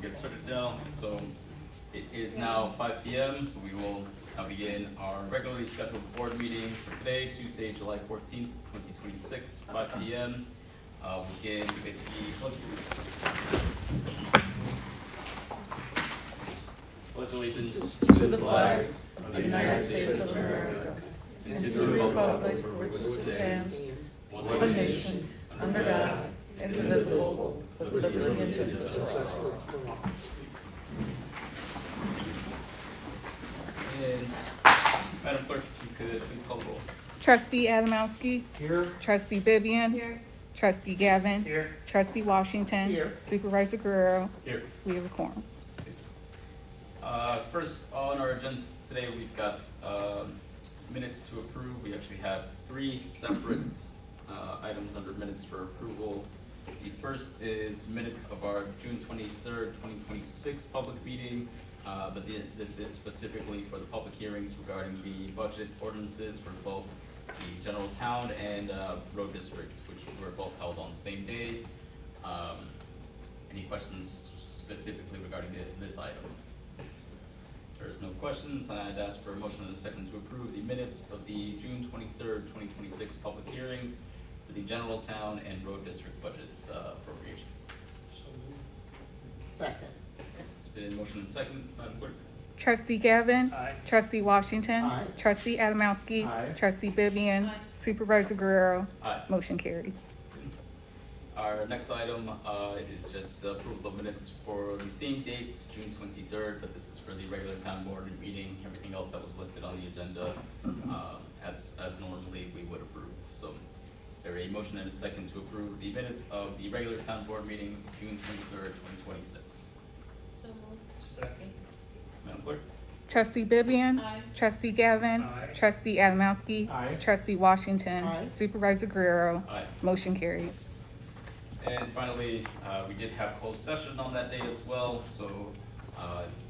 get started now. So it is now 5 p.m. So we will now begin our regularly scheduled board meeting for today, Tuesday, July 14th, 2026, 5 p.m. We'll begin with the pledge of allegiance. Pledge allegiance to the flag of the United States of America and to the republic for which it stands, one nation, under God, indivisible, with liberty and justice for all. And Madam Clerk, if you could please call the roll. Trustee Adamowski. Here. Trustee Vivian. Here. Trustee Gavin. Here. Trustee Washington. Here. Supervisor Guerrero. Here. We have a quorum. First on our agenda today, we've got minutes to approve. We actually have 3 separate items under minutes for approval. The first is minutes of our June 23rd, 2026 public meeting, but this is specifically for the public hearings regarding the budget ordinances for both the general town and road district, which were both held on the same day. Any questions specifically regarding this item? If there's no questions, I'd ask for a motion and a second to approve the minutes of the June 23rd, 2026 public hearings for the general town and road district budget appropriations. Second. It's been motion and second, Madam Clerk. Trustee Gavin. Aye. Trustee Washington. Aye. Trustee Adamowski. Aye. Trustee Vivian. Aye. Supervisor Guerrero. Aye. Motion carried. Our next item is just approval of minutes for the same dates, June 23rd, but this is for the regular town board meeting. Everything else that was listed on the agenda, as normally we would approve. So is there a motion and a second to approve the minutes of the regular town board meeting, June 23rd, 2026? So moved. Second. Madam Clerk? Trustee Vivian. Aye. Trustee Gavin. Aye. Trustee Adamowski. Aye. Trustee Washington. Aye. Supervisor Guerrero. Aye. Motion carried. And finally, we did have closed session on that day as well, so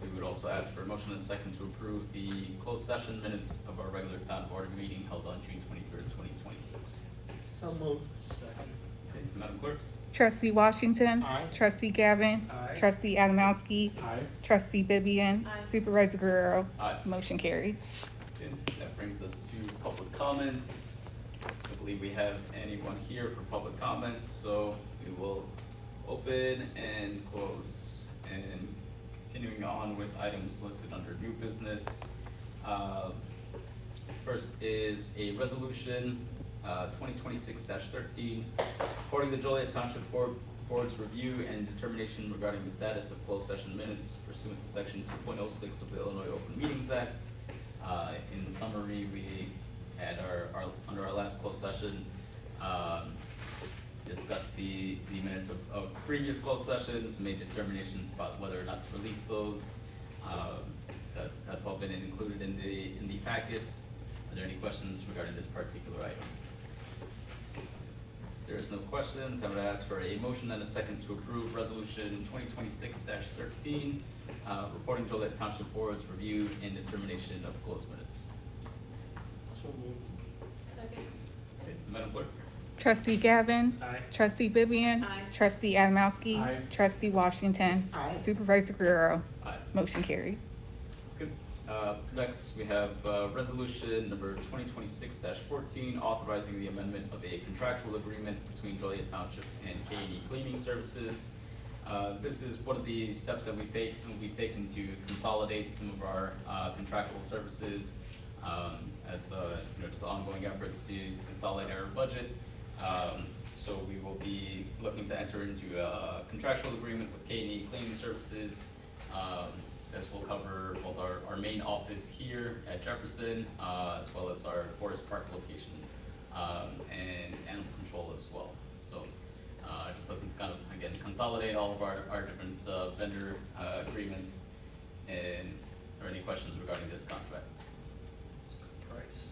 we would also ask for a motion and a second to approve the closed session minutes of our regular town board meeting held on June 23rd, 2026. So moved. Second. Okay, Madam Clerk? Trustee Washington. Aye. Trustee Gavin. Aye. Trustee Adamowski. Aye. Trustee Vivian. Aye. Supervisor Guerrero. Aye. Motion carried. Okay, that brings us to public comments. I believe we have anyone here for public comments, so we will open and close. And continuing on with items listed under new business. First is a resolution, 2026-13, supporting the Joliet Township Board's review and determination regarding the status of closed session minutes pursuant to section 2.06 of the Illinois Open Meetings Act. In summary, we had under our last closed session, discussed the minutes of previous closed sessions, made determinations about whether or not to release those. That's all been included in the packets. Are there any questions regarding this particular item? If there's no questions, I would ask for a motion and a second to approve resolution 2026-13, reporting Joliet Township Board's review and determination of closed minutes. So moved. Second. Okay, Madam Clerk? Trustee Gavin. Aye. Trustee Vivian. Aye. Trustee Adamowski. Aye. Trustee Washington. Aye. Supervisor Guerrero. Aye. Motion carried. Good. Next, we have resolution number 2026-14, authorizing the amendment of a contractual agreement between Joliet Township and K&E Cleaning Services. This is one of the steps that we've taken to consolidate some of our contractual services, as just ongoing efforts to consolidate our budget. So we will be looking to enter into a contractual agreement with K&E Cleaning Services. This will cover both our main office here at Jefferson, as well as our Forest Park location, and animal control as well. So just looking to kind of, again, consolidate all of our different vendor agreements. And are there any questions regarding this contract? Price.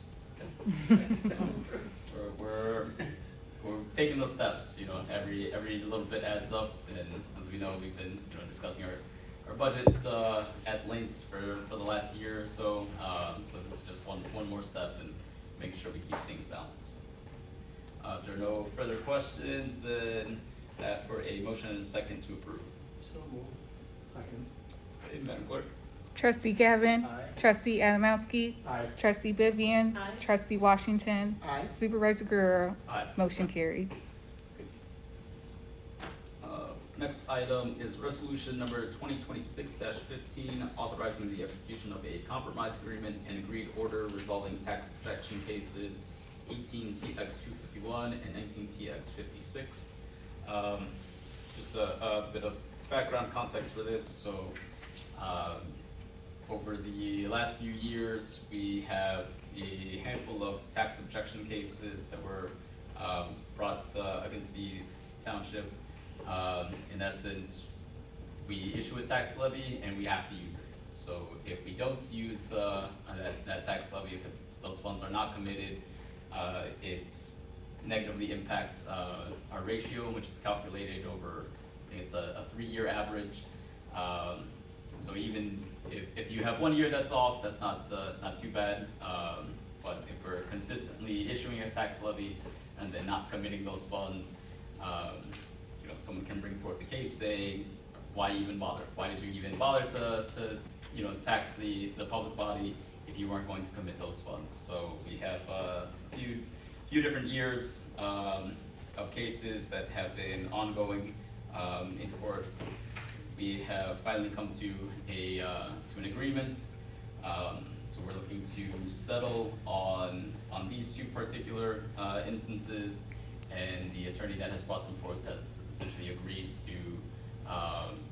We're taking those steps, every little bit adds up, and as we know, we've been, discussing our budget, at length for the last year or so, so this is just one more step in making sure we keep things balanced. If there are no further questions, then I ask for a motion and a second to approve. So moved. Okay, Madam Clerk? Trustee Gavin. Aye. Trustee Adamowski. Aye. Trustee Vivian. Aye. Trustee Washington. Aye. Supervisor Guerrero. Aye. Motion carried. Next item is resolution number 2026-15, authorizing the execution of a compromise agreement and agreed order resolving tax objection cases 18 TX 251 and 19 TX 56. Just a bit of background context for this. So, over the last few years, we have a handful of tax objection cases that were brought against the township. In essence, we issue a tax levy and we have to use it. So if we don't use that tax levy, if those funds are not committed, it negatively impacts our ratio, which is calculated over, I think it's a 3-year average. So even if you have 1 year that's off, that's not too bad. But if we're consistently issuing a tax levy and then not committing those funds, someone can bring forth a case saying, why even bother? Why did you even bother to tax the public body if you weren't going to commit those funds? So we have a few different years of cases that have been ongoing in court. We have finally come to an agreement. So we're looking to settle on these two particular instances. And the attorney that has brought them forth has essentially agreed to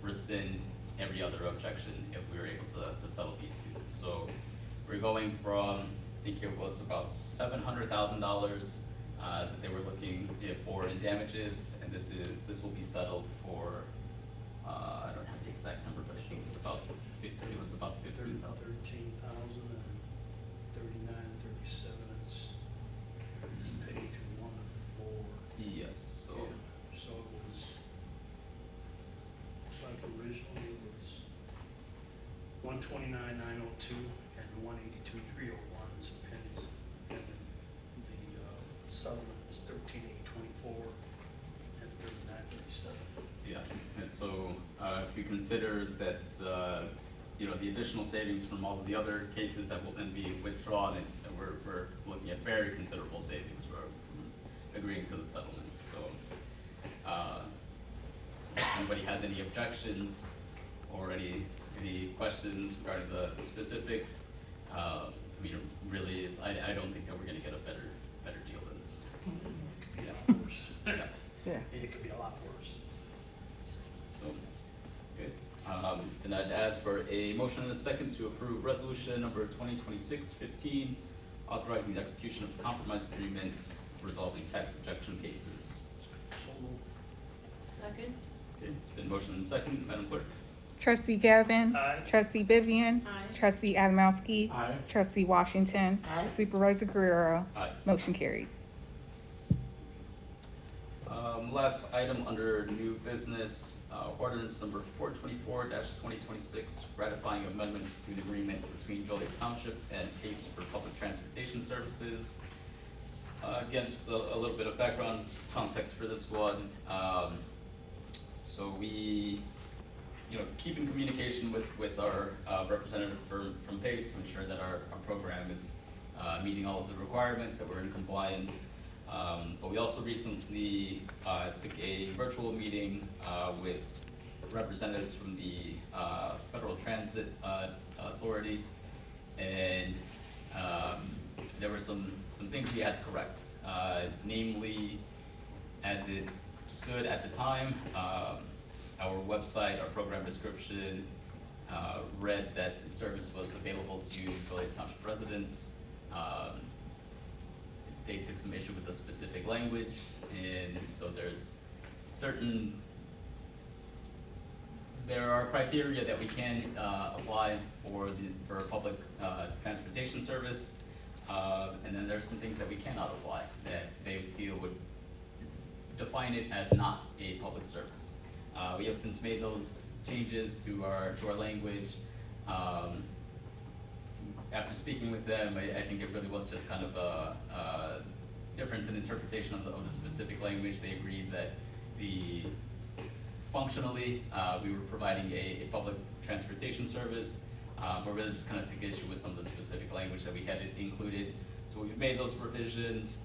rescind every other objection if we were able to settle these two. So we're going from, I think it was about $700,000 that they were looking for in damages, and this will be settled for I don't have the exact number, but I think it's about 50. It was about 15,000. 13,039.37. It's page 1 of 4. Yes. So. Yeah, so it was, looks like originally it was 129,902 and 182,301 some pennies, and then the settlement was 13,824 and 39.37. Yeah, and so if you consider that the additional savings from all of the other cases that will then be withdrawn, we're looking at very considerable savings from agreeing to the settlement. So, if anybody has any objections or any questions regarding the specifics, really, I don't think that we're going to get a better deal than this. It could be a lot worse. Yeah. Yeah. It could be a lot worse. So, good. Then I'd ask for a motion and a second to approve resolution number 2026-15, authorizing the execution of a compromise agreement resolving tax objection cases. So moved. Second. Okay, it's been motion and second. Madam Clerk? Trustee Gavin. Aye. Trustee Vivian. Aye. Trustee Adamowski. Aye. Trustee Washington. Supervisor Guerrero. Aye. Motion carried. Last item under new business, ordinance number 424-2026, ratifying amendments to an agreement between Joliet Township and PACE for public transportation services. Again, just a little bit of background context for this one. So we, keep in communication with our representative from PACE to ensure that our program is meeting all of the requirements, that we're in compliance. But we also recently took a virtual meeting with representatives from the Federal Transit Authority, and there were some things we had to correct. Namely, as it stood at the time, our website, our program description read that the service was available to Joliet Township residents. They took some issue with the specific language, and so there are criteria that we can apply for a public transportation service, and then there's some things that we cannot apply that they feel would define it as not a public service. We have since made those changes to our language. After speaking with them, I think it really was just kind of a difference in interpretation of the specific language. They agreed that functionally, we were providing a public transportation service, but really just kind of took issue with some of the specific language that we had included. So we've made those revisions.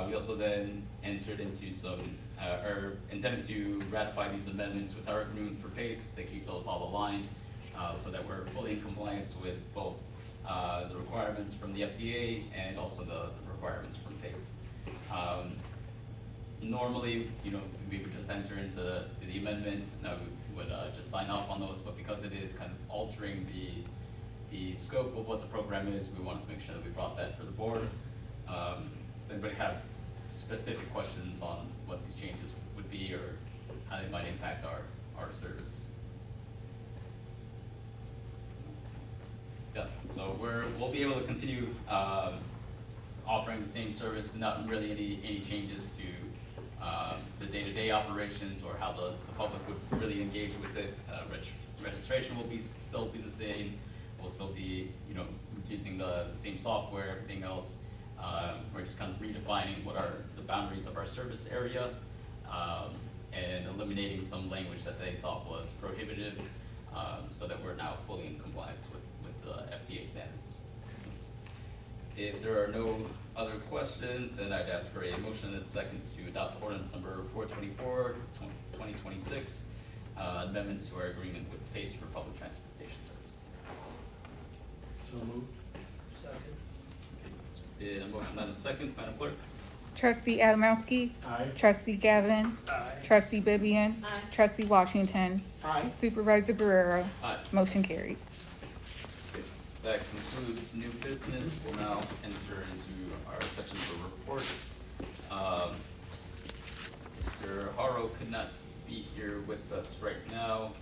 We also then entered into some, or intended to ratify these amendments with our agreement for PACE to keep those all aligned, so that we're fully in compliance with both the requirements from the FDA and also the requirements from PACE. Normally, you know, we would just enter into the amendment, and we would just sign off on those, but because it is kind of altering the scope of what the program is, we wanted to make sure that we brought that for the board. Does anybody have specific questions on what these changes would be or how they might impact our service? Yeah, so we'll be able to continue offering the same service, not really any changes to the day-to-day operations or how the public would really engage with it. Registration will still be the same. We'll still be, you know, using the same software, everything else. We're just kind of redefining what are the boundaries of our service area, and eliminating some language that they thought was prohibitive, so that we're now fully in compliance with the FDA standards. So, if there are no other questions, then I'd ask for a motion and a second to adopt ordinance number 424, 2026, amendments to our agreement with PACE for public transportation service. So moved. Second. It's been a motion and a second, Madam Clerk. Trustee Adamowski. Aye. Trustee Gavin. Aye. Trustee Vivian. Aye. Trustee Washington. Aye. Supervisor Guerrero. Aye. Motion carried. That concludes new business. We'll now enter into our section for reports. Mr. Haro could not be here with us right now.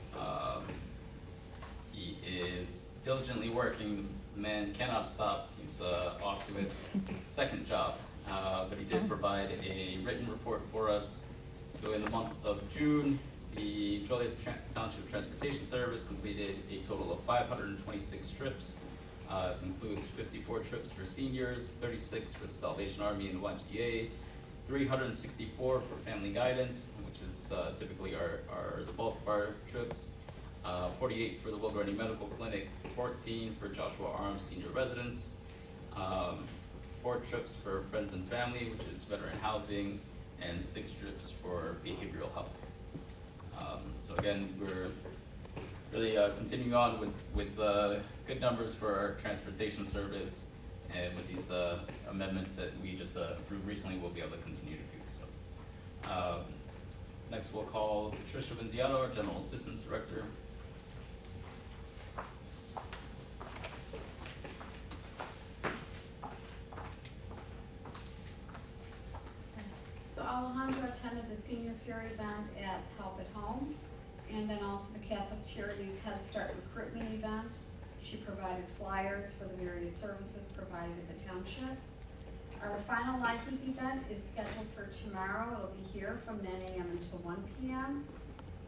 He is diligently working. The man cannot stop. He's off to his second job. But he did provide a written report for us. So in the month of June, the Joliet Township Transportation Service completed a total of 526 trips. This includes 54 trips for seniors, 36 for the Salvation Army and the YMCA, 364 for family guidance, which is typically the bulk of our trips, 48 for the Will Gurney Medical Clinic, 14 for Joshua Arms Senior Residence, 4 trips for Friends and Family, which is veteran housing, and 6 trips for behavioral health. So again, we're really continuing on with good numbers for our transportation service, and with these amendments that we just approved recently, we'll be able to continue to do so. Next, we'll call Patricia Vinziato, our General Assistance Director. So Alejandra attended the Senior Fury event at Help at Home, and then also the Catholic Charities Head Start recruitment event. She provided flyers for the various services provided at the township. Our final Liking event is scheduled for tomorrow. It'll be here from 9 a.m. until 1 p.m.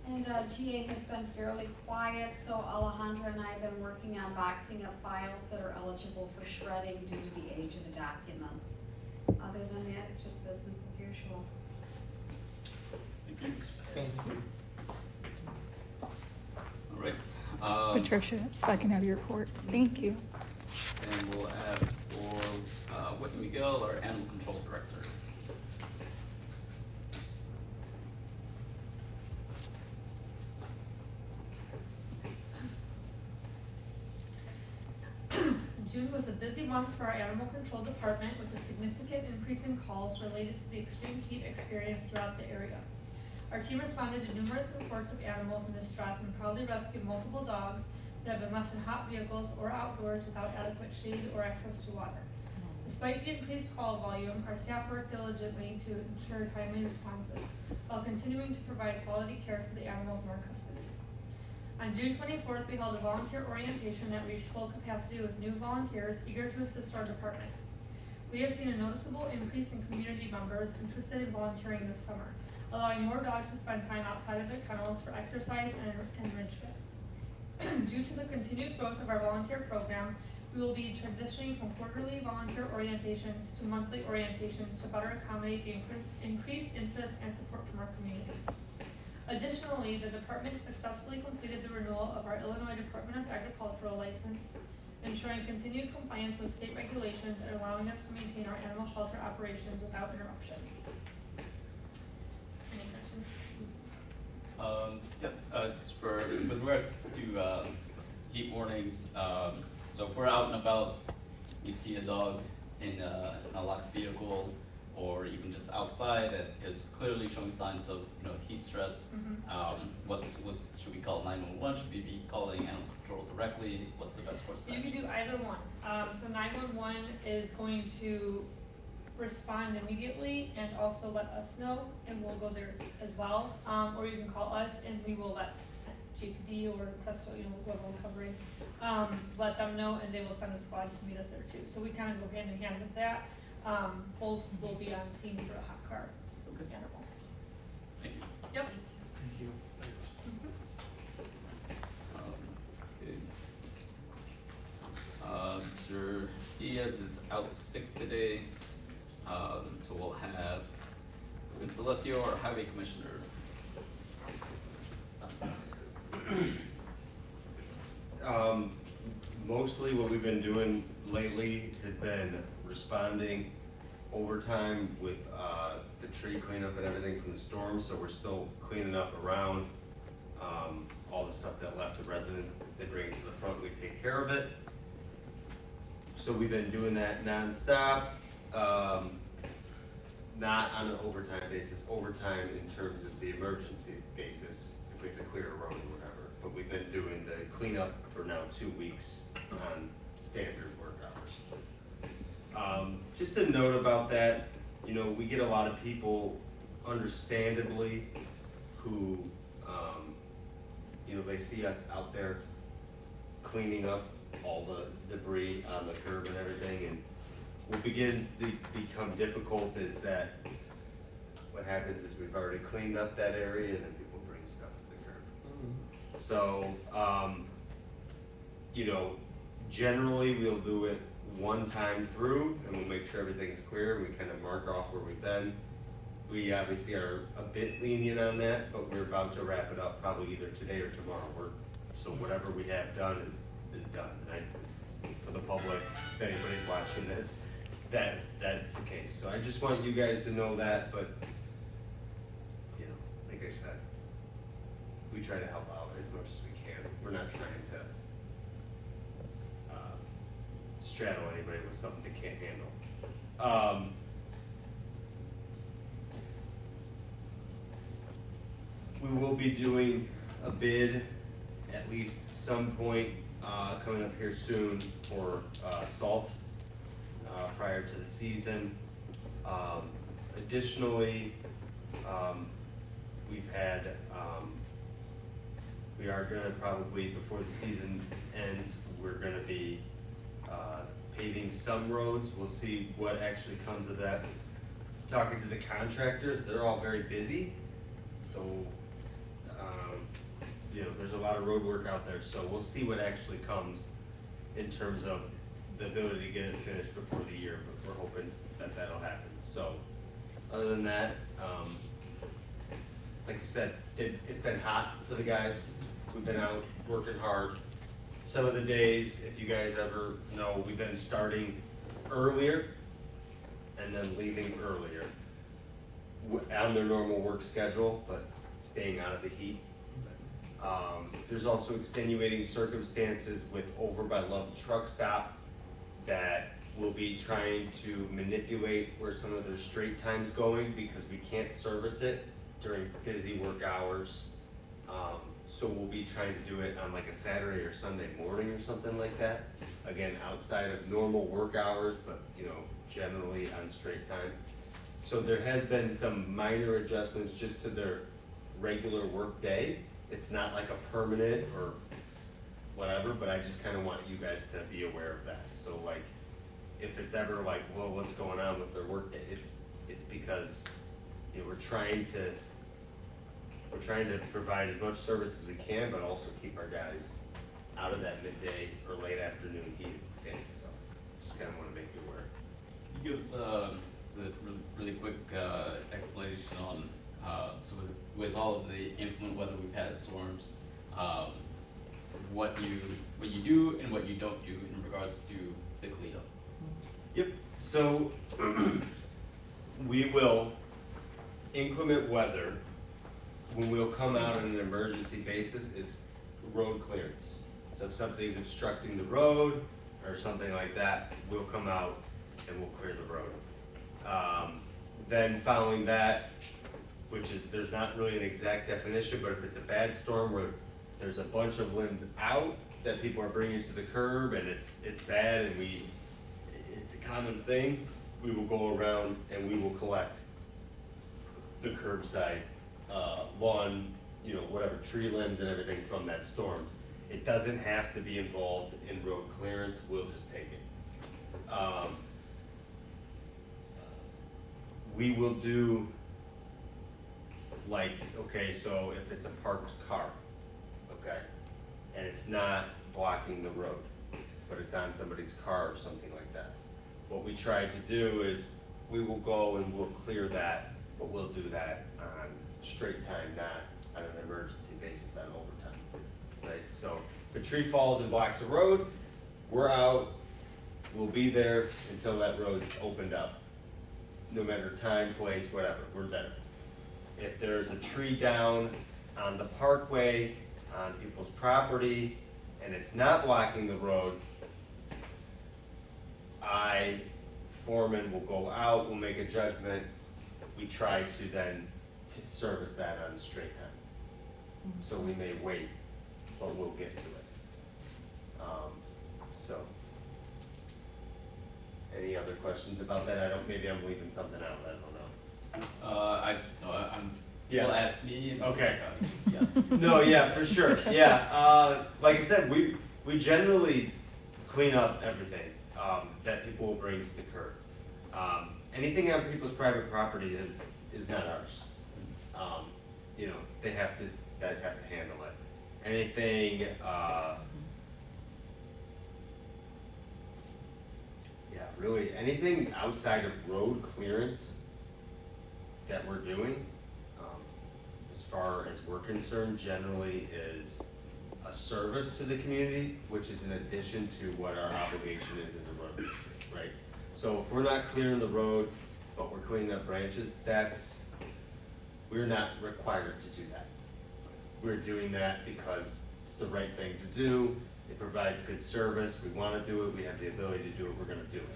And GA has been fairly quiet, so Alejandra and I have been working on boxing up files that are eligible for shredding due to the age of the documents. Other than that, it's just business as usual. Thank you. All right. Patricia, if I can have your report. Thank you. And we'll ask for Whitney Miguel, our Animal Control Director. June was a busy month for our animal control department with a significant increase in calls related to the extreme heat experienced throughout the area. Our team responded to numerous reports of animals in distress and proudly rescued multiple dogs that have been left in hot vehicles or outdoors without adequate shade or access to water. Despite the increased call volume, our staff worked diligently to ensure timely responses while continuing to provide quality care for the animals in our custody. On June 24th, we held a volunteer orientation that reached full capacity with new volunteers eager to assist our department. We have seen a noticeable increase in community members interested in volunteering this summer, allowing more dogs to spend time outside of their kennels for exercise and enrichment. Due to the continued growth of our volunteer program, we will be transitioning from quarterly volunteer orientations to monthly orientations to better accommodate the increased interest and support from our community. Additionally, the department successfully completed the renewal of our Illinois Department of Agricultural license, ensuring continued compliance with state regulations and allowing us to maintain our animal shelter operations without interruption. Any questions? Just with regards to, heat warnings, so if we're out and about, we see a dog in a locked vehicle, or even just outside that is clearly showing signs of, heat stress, what should we call 911? Should we be calling animal control directly? What's the best course of You action? can do either one. So 911 is going to respond immediately and also let us know, and we'll go there as well. Or you can call us and we will let GPD or Presto, whoever we're covering, let them know, and they will send a squad to meet us there too. So we kind of go hand in hand with that. Both will be on scene for a hot car animal. Thank you. Yep. Thank you. Okay. Mr. Diaz is out sick today, so we'll have Vince Alessio, our highway commissioner. Mostly what we've been doing lately has been responding overtime with the tree cleanup and everything from the storm, so we're still cleaning up around all the stuff that left the residents. They bring it to the front, we take care of it. So we've been doing that nonstop, not on an overtime basis, overtime in terms of the emergency basis, if we have to clear a road or whatever. But we've been doing the cleanup for now 2 weeks on standard work hours. Just a note about that, we get a lot of people, understandably, who, they see us out there cleaning up all the debris on the curb and everything, and what begins to become difficult is that what happens is we've already cleaned up that area and then people bring stuff to the curb. So, generally we'll do it one time through and we'll make sure everything's clear and we kind of mark off where we've been. We obviously are a bit lenient on that, but we're about to wrap it up probably either today or tomorrow. So whatever we have done is done. For the public, if anybody's watching this, that's the case. So I just want you guys to know that, but like I said, we try to help out as much as we can. We're not trying to straddle anybody with something they can't handle. We will be doing a bid at least some point coming up here soon for salt prior to the season. Additionally, we've had, we are gonna probably, before the season ends, we're gonna be paving some roads. We'll see what actually comes of that. Talking to the contractors, they're all very busy, so there's a lot of road work out there, so we'll see what actually comes in terms of the ability to get it finished before the year, but we're hoping that that'll happen. So, other than that, like I said, it's been hot for the guys. We've been out working hard. Some of the days, if you guys ever know, we've been starting earlier and then leaving earlier on their normal work schedule, but staying out of the heat. There's also extenuating circumstances with over by Love Truck Stop that will be trying to manipulate where some of their straight time's going because we can't service it during busy work hours. So we'll be trying to do it on like a Saturday or Sunday morning or something like that. Again, outside of normal work hours, but generally on straight time. So there has been some minor adjustments just to their regular work day. It's not like a permanent or whatever, but I just kind of want you guys to be aware of that. So like, if it's ever like, well, what's going on with their work day? It's because we're trying to provide as much service as we can, but also keep our guys out of that midday or late afternoon heat if we can. So just kind of want to make you aware. Can you give us a really quick explanation on So with all of the inclement weather we've had, storms, what you do and what you don't do in regards to cleanup. Yep, so we will, inclement weather, when we'll come out on an emergency basis is road clearance. So if something's obstructing the road or something like that, we'll come out and we'll clear the road. Then following that, which is, there's not really an exact definition, but if it's a bad storm where there's a bunch of limbs out that people are bringing to the curb and it's bad and it's a common thing, we will go around and we will collect the curbside, lawn, whatever, tree limbs and everything from that storm. It doesn't have to be involved in road clearance, we'll just take it. We will do, like, okay, so if it's a parked car, okay, and it's not blocking the road, but it's on somebody's car or something like that. What we try to do is, we will go and we'll clear that, but we'll do that on straight time, not on an emergency basis, on overtime, right? So, if a tree falls and blocks a road, we're out, we'll be there until that road's opened up. No matter time, place, whatever, we're there. If there's a tree down on the parkway, on people's property, and it's not blocking the road, foreman will go out, we'll make a judgment, we try to then service that on straight time. So we may wait, but we'll get to it. So, any other questions about that? maybe I'm leaving something out, I don't know. I just know Yeah. people ask me. And Okay. Yes. No, yeah, for sure, yeah, like I said, we generally clean up everything, that people will bring to the curb. Anything on people's private property is not ours. They have to handle it. Anything, really, anything outside of road clearance that we're doing, as far as we're concerned, generally is a service to the community, which is in addition to what our obligation is as a road district, right? So if we're not clearing the road, but we're cleaning up branches, we're not required to do that. We're doing that because it's the right thing to do, it provides good service, we wanna do it, we have the ability to do it, we're gonna do it.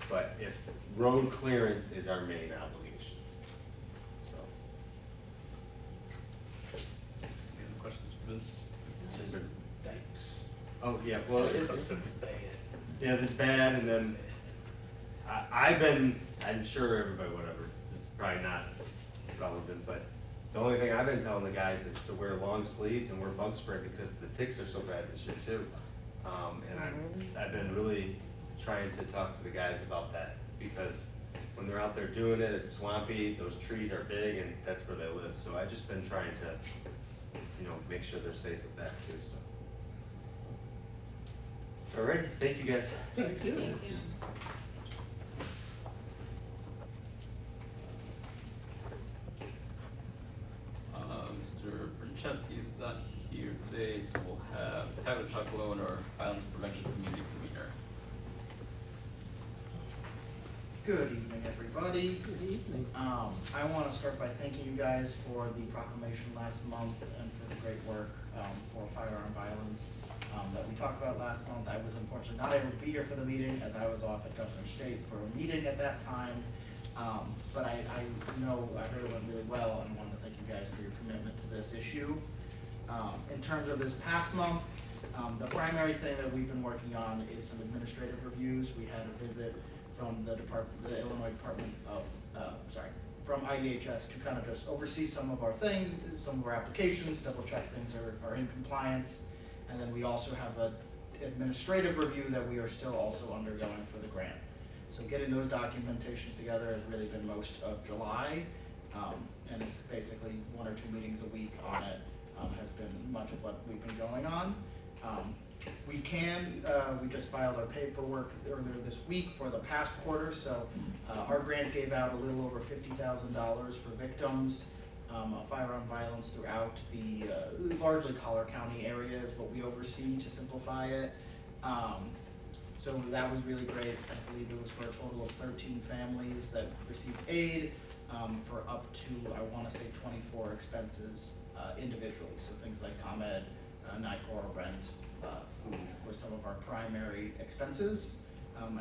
But if road clearance is our main obligation, so. Any other questions for Vince? Just thanks. Oh, yeah, well, it's Bad. bad, and then I'm sure everybody, whatever, this is probably not relevant, but the only thing I've been telling the guys is to wear long sleeves and wear bug spray because the ticks are so bad this year too. And I've been really trying to talk to the guys about that because when they're out there doing it, it's swampy, those trees are big, and that's where they live. So I've just been trying to, make sure they're safe with that too, so. Alright, thank you guys. Thank you. Thank you. Mr. Brancheski's not here today, so we'll have Tyler Chucklow, our Violence Prevention Community Convener. Good evening, everybody. Good evening. I want to start by thanking you guys for the proclamation last month and for the great work for firearm violence that we talked about last month. I was unfortunately not able to be here for the meeting as I was off at Governor State for a meeting at that time. But I know I heard it went really well and wanted to thank you guys for your commitment to this issue. In terms of this past month, the primary thing that we've been working on is some administrative reviews. We had a visit from the Illinois Department of, from IDHS to kind of just oversee some of our things, some of our applications, double check things are in compliance. And then we also have an administrative review that we are still also undergoing for the grant. So getting those documentations together has really been most of July, and it's basically 1 or 2 meetings a week on it, has been much of what we've been going on. We just filed our paperwork earlier this week for the past quarter, so our grant gave out a little over $50,000 for victims. of firearm violence throughout the largely Collier County area is what we oversee to simplify it. So that was really great. I believe it was for a total of 13 families that received aid for up to, I want to say, 24 expenses individually. So things like ComEd, NICOR, rent, food were some of our primary expenses,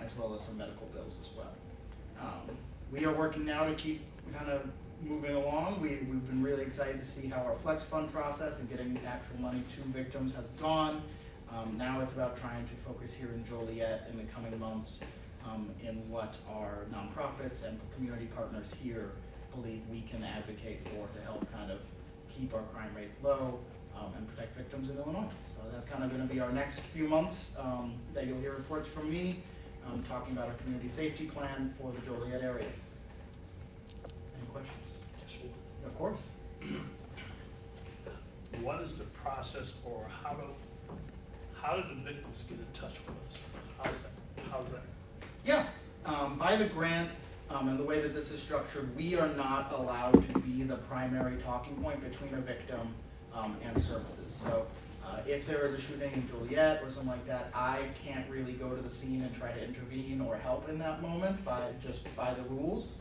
as well as some medical bills as well. We are working now to keep kind of moving along. We've been really excited to see how our flex fund process and getting actual money to victims has gone. Now it's about trying to focus here in Joliet in the coming months in what our nonprofits and community partners here believe we can advocate for to help kind of keep our crime rates low and protect victims in Illinois. So that's kind of going to be our next few months that you'll hear reports from me talking about our community safety plan for the Joliet area. Any questions? Of course. What is the process, or how do the victims get in touch with us? How's that? Yeah, by the grant and the way that this is structured, we are not allowed to be the primary talking point between a victim and services. So if there is a shooting in Joliet or something like that, I can't really go to the scene and try to intervene or help in that moment by the rules.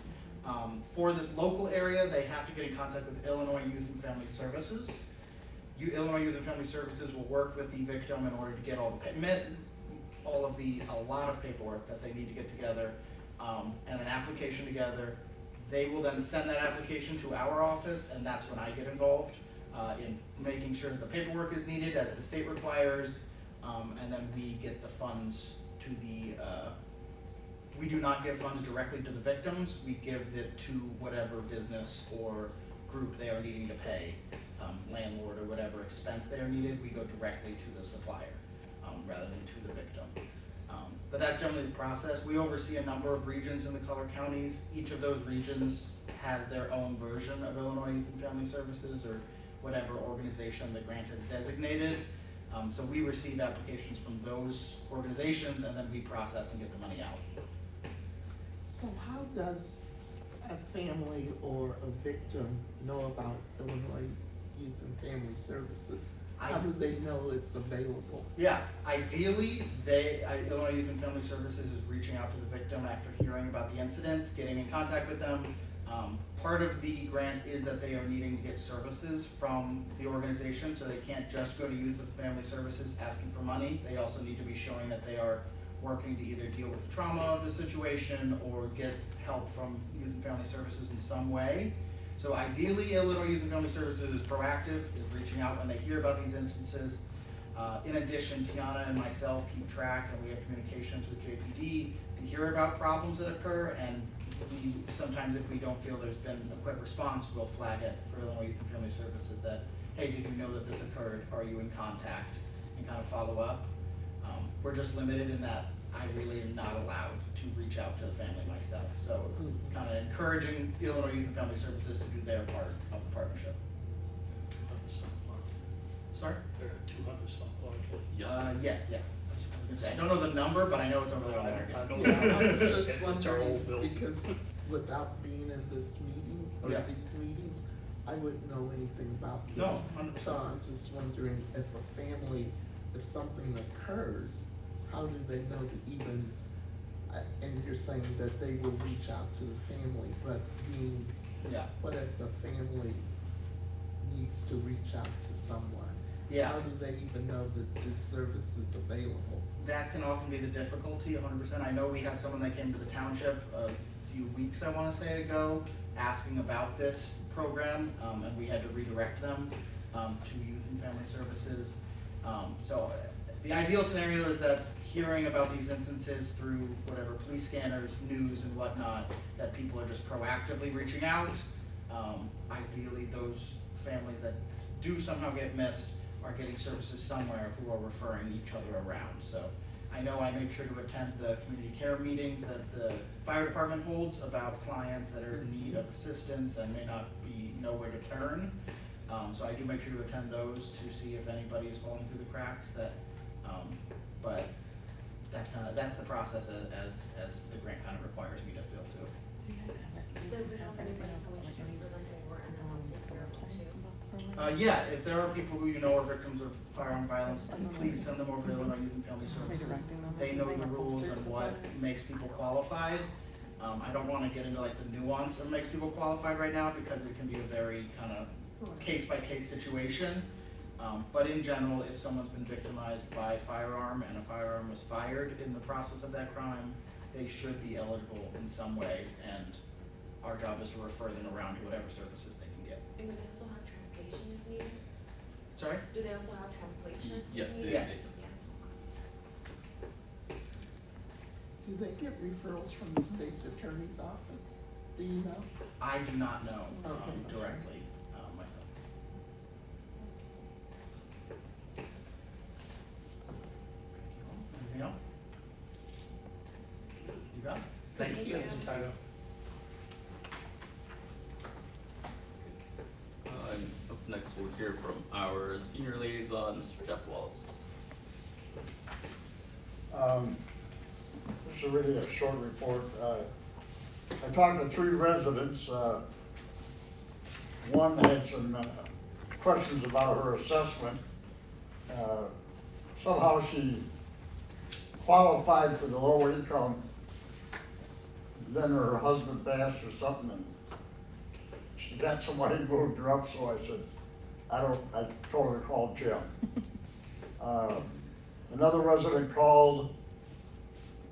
For this local area, they have to get in contact with Illinois Youth and Family Services. Illinois Youth and Family Services will work with the victim in order to get a lot of paperwork that they need to get together and an application together. They will then send that application to our office, and that's when I get involved in making sure that the paperwork is needed as the state requires, and then we get the funds to the we do not give funds directly to the victims. We give it to whatever business or group they are needing to pay, landlord or whatever expense they are needed. We go directly to the supplier rather than to the victim. But that's generally the process. We oversee a number of regions in the Collier counties. Each of those regions has their own version of Illinois Youth and Family Services or whatever organization the grant has designated. So we receive applications from those organizations, and then we process and get the money out. So how does a family or a victim know about Illinois Youth and Family Services? How do they know it's available? Yeah, ideally, Illinois Youth and Family Services is reaching out to the victim after hearing about the incident, getting in contact with them. Part of the grant is that they are needing to get services from the organization, so they can't just go to Youth and Family Services asking for money. They also need to be showing that they are working to either deal with the trauma of the situation or get help from Youth and Family Services in some way. So ideally, Illinois Youth and Family Services is proactive, is reaching out when they hear about these instances. In addition, Tiana and myself keep track, and we have communications with JPD to hear about problems that occur, and sometimes if we don't feel there's been a quick response, we'll flag it for Illinois Youth and Family Services that, hey, did you know that this occurred? Are you in contact? And kind of follow up. We're just limited in that I really am not allowed to reach out to the family myself. So it's kind of encouraging Illinois Youth and Family Services to do their part of the partnership. Sorry? There are 200 some Florida. Yes, yeah. I was gonna say, I don't know the number, but I know it's over there on there. I know Yeah, I was that. just It's our wondering, old building. because without being in this meeting, or Yeah. these meetings, I wouldn't know anything about this. No, 100%. So I'm just wondering if a family, if something occurs, how do they know to even, and you're saying that they will reach out to the family, but Yeah. what if the family needs to reach out to someone? Yeah. How do they even know that this service is available? That can often be the difficulty, 100%. I know we had someone that came to the township a few weeks, I want to say, ago, asking about this program, and we had to redirect them to Youth and Family Services. So the ideal scenario is that hearing about these instances through whatever police scanners, news and whatnot, that people are just proactively reaching out. Ideally, those families that do somehow get missed are getting services somewhere who are referring each other around. So I know I make sure to attend the community care meetings that the fire department holds about clients that are in need of assistance and may not know where to turn. So I do make sure to attend those to see if anybody is falling through the cracks. But that's the process as the grant kind of requires me to fill too. So we don't have anybody coming to bring them over and then I'll take care of too? Yeah, if there are people who you know are victims of firearm violence, please send them over to Illinois Youth and Family Services. They know the rules and what makes people qualified. I don't wanna get into like the nuance of makes people qualified right now because it can be a very kind of case-by-case situation. But in general, if someone's been victimized by firearm and a firearm was fired in the process of that crime, they should be eligible in some way, and our job is to refer them around to whatever services they can get. And do they also have translation if needed? Sorry? Do they also have translation? Yes, if they- needed? Yes. Yeah. Do they get referrals from the state's attorney's office? Do you know? I do not know Okay. directly myself. Anything else? You got it? Thanks. Thank you. Tyler. And up next, we'll hear from our senior liaison, Mr. Jeff Wallace. This is really a short report. I talked to 3 residents. One had some questions about her assessment. Somehow she qualified for the low income, then her husband passed or something, and she got somebody moved her up, so I said, I told her to call Jim. Another resident called,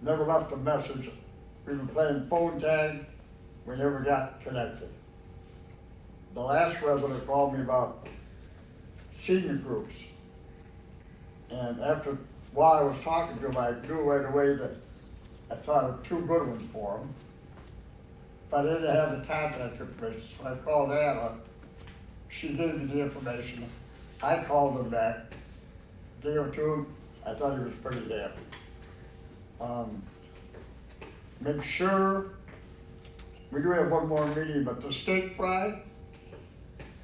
never left a message. We've been playing phone tag, we never got connected. The last resident called me about senior groups. And while I was talking to him, I knew right away that I thought of 2 good ones for him. But I didn't have the contact information, so I called Anna. She gave me the information. I called him back, gave it to him. I thought he was pretty happy. Make sure, we do have one more meeting, but the steak fry,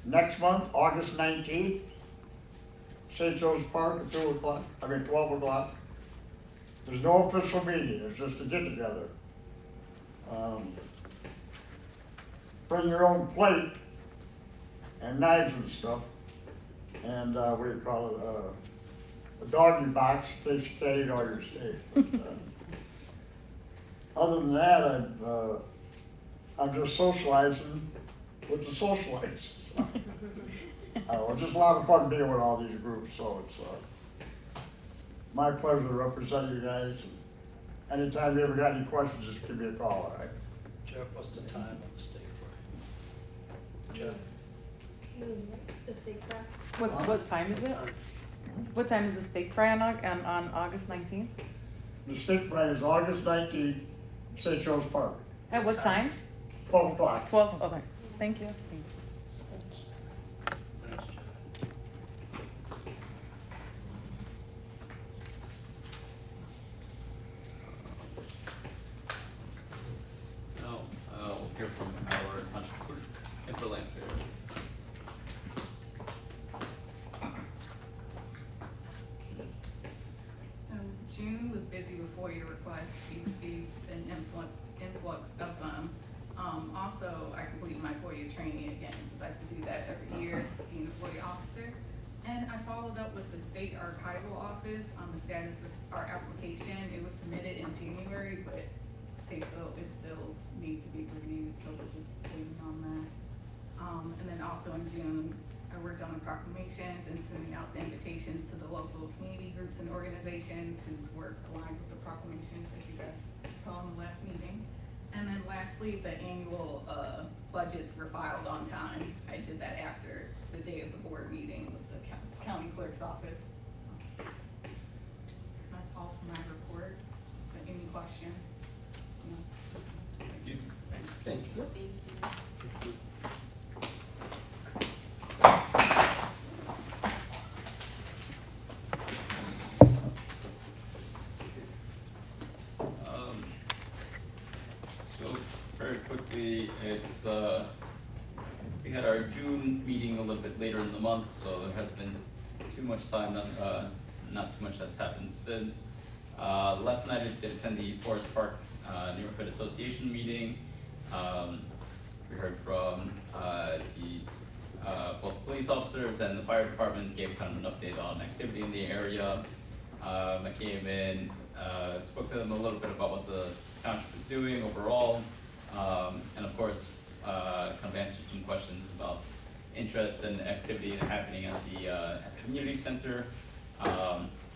next month, August 19th, St. Joe's Park at 12 o'clock. There's no official meeting, it's just a get together. Bring your own plate and knives and stuff, and what do you call it, a doggy box in case you can't eat all your steak. But, other than that, I'm just socializing with the socialites. It's just a lot of fun being with all these groups, so it's my pleasure to represent you guys. And anytime you ever got any questions, just give me a call, all right? Jeff, what's the time on the steak fry? Jeff? The steak fry? What time is it? What time is the steak fry on August 19th? The steak fry is August 19th, St. Joe's Park, At what time? 12 o'clock. 12, okay. Thank you. Thanks, Jeff. Now, we'll hear from our township clerk, Kimber Lanfair. So June was busy with FOIA requests. We received an influx of them. Also, I completed my FOIA training again, since I have to do that every year, being a FOIA officer. And I followed up with the state archival office on the status of our application. It was submitted in January, but it still needs to be reviewed, so we're just waiting on that. And then also in June, I worked on the proclamations and sending out the invitations to the local community groups and organizations whose work aligned with the proclamations that you guys saw in the last meeting. And then lastly, the annual budgets were filed on time. I did that after the day of the board meeting with the county clerk's office. That's all for my report. But any questions? No. Thank you. Thank you. Thank you. So very quickly, it's, we had our June meeting a little bit later in the month, so there hasn't been too much time, not too much that's happened since. Last night I did attend the Forest Park Neighborhood Association meeting. We heard from the both police officers and the fire department gave kind of an update on activity in the area. I came in, spoke to them a little bit about what the township is doing overall, and of course, kind of answered some questions about interest and activity happening at the community center.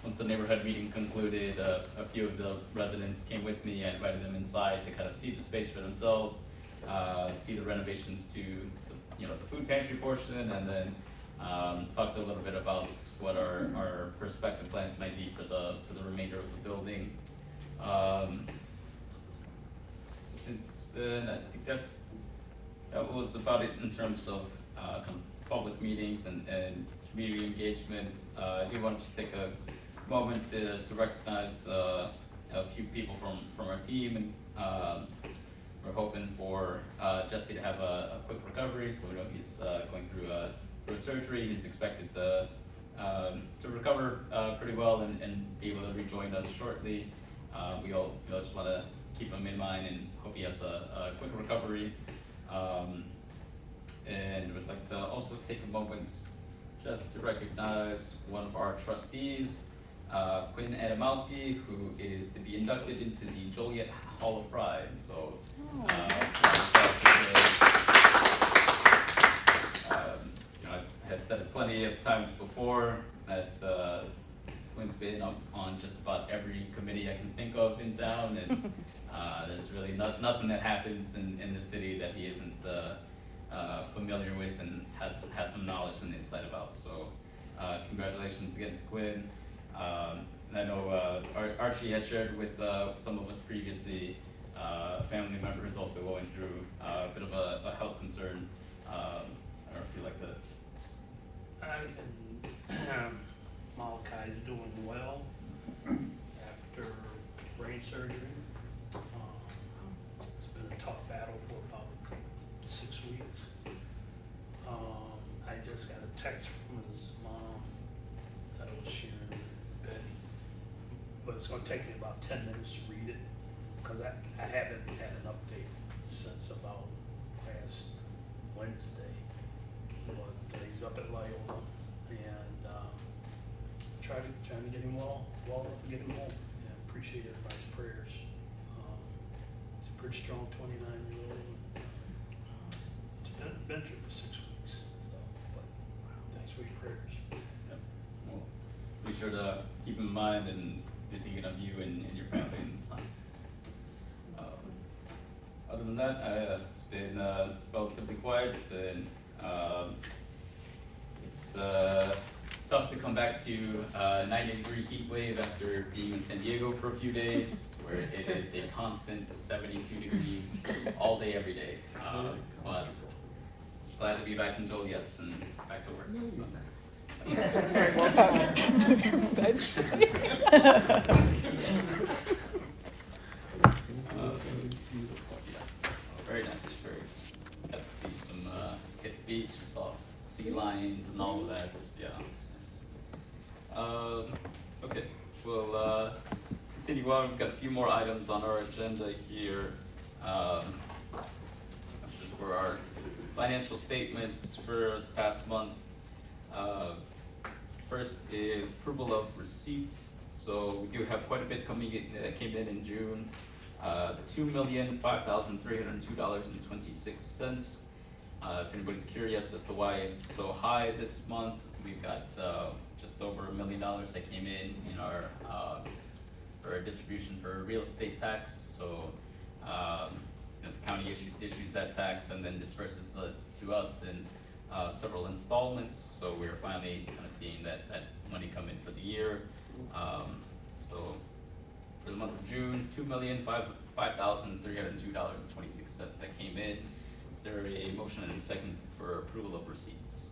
Once the neighborhood meeting concluded, a few of the residents came with me. I invited them inside to kind of see the space for themselves, see the renovations to the food pantry portion, and then talked a little bit about what our prospective plans might be for the remainder of the building. Since then, I think that was about it in terms of kind of public meetings and community engagement. I do want to just take a moment to recognize a few people from our team, and we're hoping for Jesse to have a quick recovery. So we know he's going through a surgery. He's expected to recover pretty well and be able to rejoin us shortly. We all just want to keep him in mind and hope he has a quick recovery. And would like to also take a moment just to recognize one of our trustees, Quinn Adamowski, who is to be inducted into the Joliet Hall of Pride. So, I had said it plenty of times before that Quinn's been on just about every committee I can think of in town, and there's really nothing that happens in the city that he isn't familiar with and has some knowledge and insight about. So, congratulations again to Quinn. And I know Archie had shared with some of us previously, a family member who's also going through a bit of a health concern. I don't know if you'd like to. Malachi is doing well after brain surgery. It's been a tough battle for about 6 weeks. I just got a text from his mom that I was sharing with Betty, but it's gonna take me about 10 minutes to read it, because I haven't had an update since about last Wednesday. But he's up at Loyola, and trying to get him well enough to get him home, and appreciate everybody's prayers. He's a pretty strong 29-year-old. It's been through for 6 weeks, so, but thanks for your prayers. Yep. Well, be sure to keep him in mind and be thinking of you and your family and son. Other than that, it's been relatively quiet, and it's tough to come back to a 90-degree heat wave after being in San Diego for a few days, where it is a constant 72 degrees all day, every day. But glad to be back in Joliet and back to work. So. Very nice. Got to see some hit the beach, saw sea lions and all of that. Yeah, it's nice. Okay, we'll continue on. We've got a few more items on our agenda here. This is for our financial statements for the past month. First is approval of receipts. So we do have quite a bit coming in that came in June. $2,5,302.26. If anybody's curious as to why it's so high this month, we've got just over $1 million that came in our for our distribution for real estate tax. So the county issues that tax and then disperses it to us in several installments. So we're finally kind of seeing that money come in for the year. So for the month of June, $2,5,302.26 that came in. Is there a motion and a second for approval of receipts?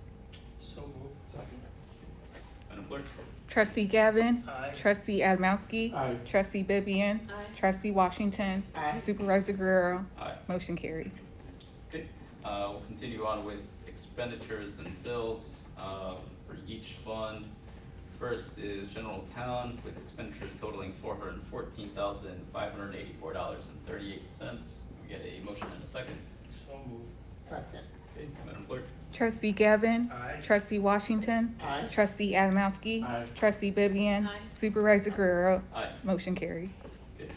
So moved. Second. Madam Clerk? Trustee Gavin. Aye. Trustee Adamowski. Aye. Trustee Vivian. Aye. Trustee Washington. Aye. Supervisor Guerrero. Aye. Motion carried. Okay, we'll continue on with expenditures and bills for each fund. First is general town with expenditures totaling $414,584.38. We get a motion and a second. So moved. Second. Okay, Madam Clerk? Trustee Gavin. Aye. Trustee Washington. Aye. Trustee Adamowski. Aye. Trustee Vivian. Aye. Supervisor Guerrero. Aye. Motion carried. Okay.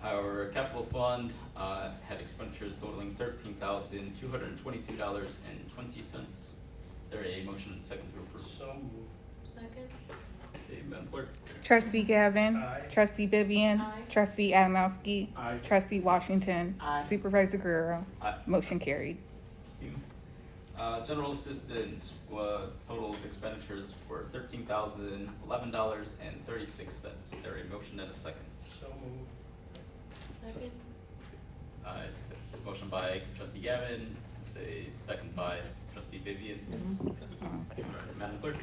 Our capital fund, had expenditures totaling $13,222.20. Is there a motion and second to approve? So moved. Second? Okay, Madam Clerk? Trustee Gavin. Aye. Trustee Vivian. Aye. Trustee Adamowski. Aye. Trustee Washington. Aye. Supervisor Guerrero. Aye. Motion carried. Thank you. General assistance, total expenditures for $13,011.36. Is there a motion and a second? So moved. Second? It's a motion by trustee Gavin, say second by trustee Vivian. Okay. Madam Clerk?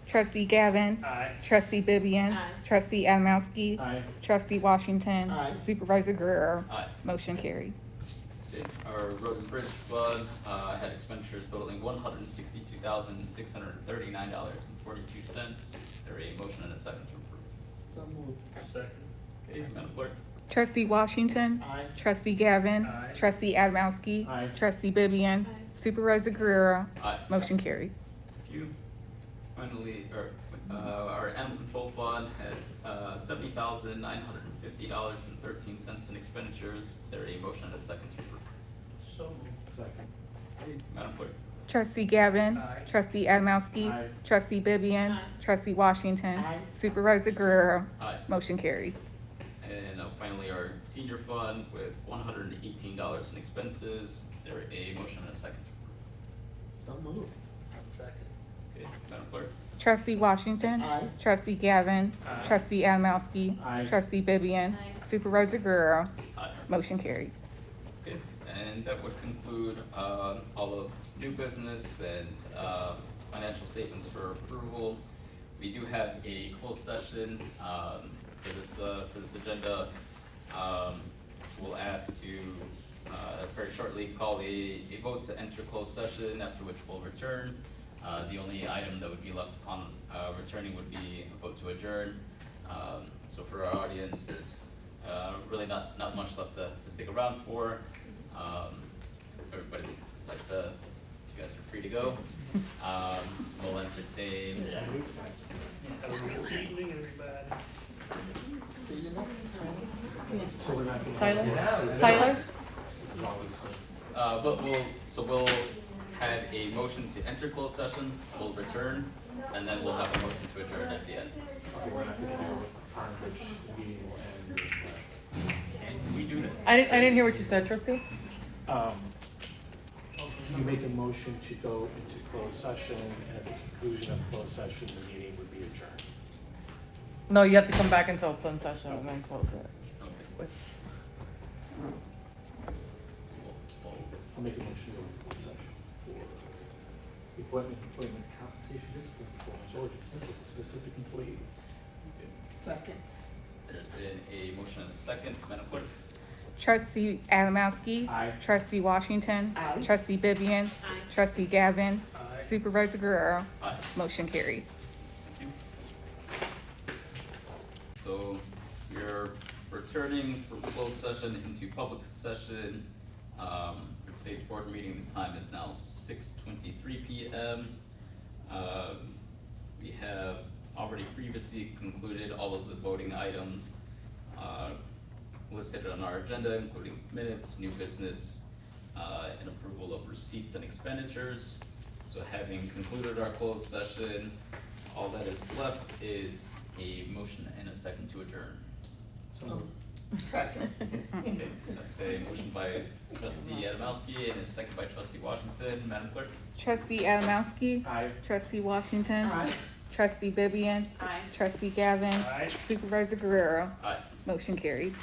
Trustee Gavin. Aye. Trustee Vivian. Aye. Trustee Adamowski. Aye. Trustee Washington. Aye. Supervisor Guerrero. Aye. Motion carried. Okay. Our road and bridge fund, had expenditures totaling $162,639.42. Is there a motion and a second to approve? So moved. Second. Okay, Madam Clerk? Trustee Washington. Aye. Trustee Gavin. Aye. Trustee Adamowski. Aye. Trustee Vivian. Aye. Supervisor Guerrero. Aye. Motion carried. Thank you. Finally, our animal control fund has $70,950.13 in expenditures. Is there a motion and a second to approve? So moved. Second. Okay, Madam Clerk? Trustee Gavin. Aye. Trustee Adamowski. Aye. Trustee Vivian. Aye. Trustee Washington. Aye. Supervisor Guerrero. Aye. Motion carried. And finally, our senior fund with $118 in expenses. Is there a motion and a second to approve? So moved. Second. Okay, Madam Clerk? Trustee Washington. Aye. Trustee Gavin. Aye. Trustee Adamowski. Aye. Trustee Vivian. Aye. Supervisor Guerrero. Aye. Motion carried. Okay, and that would conclude, all of new business and, financial statements for approval. We do have a closed session, for this agenda. So we'll ask to, very shortly call a vote to enter closed session, after which we'll return. The only item that would be left upon, returning would be a vote to adjourn. So for our audience, there's, really not much left to stick around for. If everybody would like to, you guys are free to go. We'll entertain. Have a good evening, everybody. See you next time. So we're not gonna. Tyler? Tyler? But we'll have a motion to enter closed session, we'll return, and then we'll have a motion to adjourn at the end. Okay, we're not gonna do Congress meeting and, Can we do that? I didn't hear what you said, trustee? you make a motion to go into closed session, and at the conclusion of closed session, the meeting would be adjourned. No, you have to come back into open session and then close it. Okay. So we'll I'll make a motion to go into closed session for appointment, compensation, discipline, performance, or dismissal of specific employees. Second. There's been a motion and a second, Madam Clerk? Trustee Adamowski. Aye. Trustee Washington. Aye. Trustee Vivian. Aye. Trustee Gavin. Aye. Supervisor Guerrero. Aye. Motion carried. Thank you. So we're returning from closed session into public session. For today's board meeting, the time is now 6:23 PM. We have already previously concluded all of the voting items listed on our agenda, including minutes, new business, and approval of receipts and expenditures. So having concluded our closed session, all that is left is a motion and a second to adjourn. So, second. Okay, that's a motion by trustee Adamowski and a second by trustee Washington. Madam Clerk? Trustee Adamowski. Aye. Trustee Washington. Aye. Trustee Vivian. Aye. Trustee Gavin. Aye. Supervisor Guerrero. Aye. Motion carried.